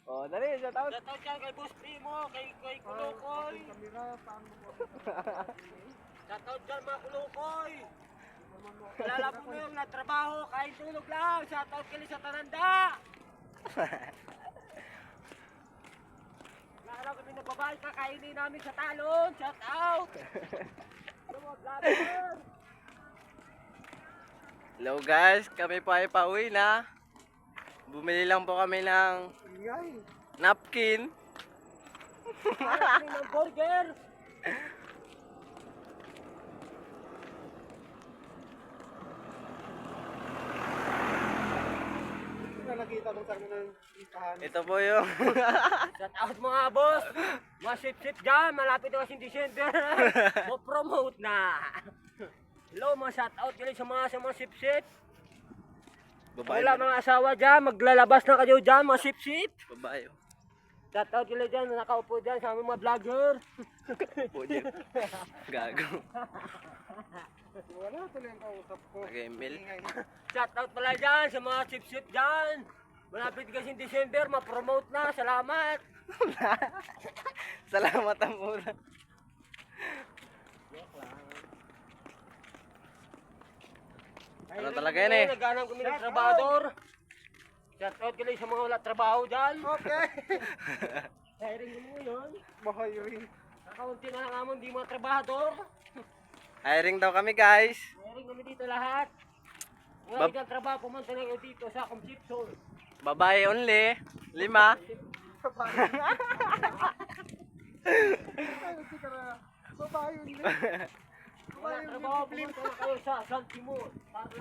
Oh, dali, shout out. Shout out kay Boss Primo, kay Kulukoy. Shout out dyan mga Kulukoy. Kilala po mo yung natrabaho, kain tulog lang. Shout out kay sa Tananda. Kilala kami na babae, kakainin namin sa talon. Shout out. Hello guys, kami pa ay pauwi na. Bumili lang po kami ng napkin. Ng burger. Nakita ko sa ng listahan. Ito po yung Shout out mga boss. Mga sip-sip dyan, malapit na kasing December. Mo-promote na. Hello mga shout out kayo sa mga sip-sip. babae. Wala mga asawa dyan, maglalabas na kayo dyan mga sip-sip. Babae. Shout out kayo dyan, nakaupo dyan sa aming mga vlogger. Po dyan. Gago. Wala tuloy ang kausap ko. Nag-email. Shout out pala dyan sa mga sip-sip dyan. Malapit kasing December, ma-promote na. Salamat. Salamat ang muna. Ano talaga yan eh? Naghanap kami ng trabador. Shout out kayo sa mga wala trabaho dyan. Okay. Hiring mo yun. Mahiring. Kakaunti na lang amon, di mga trabador. Hiring daw kami guys. Hiring kami dito lahat. Bab- Ngayon ang trabaho, pumunta na kayo dito sa Compsipson. Babae only. 5. Ay, hindi ka na. Babae yun. Wala trabaho, pumunta na kayo sa San Timon. Para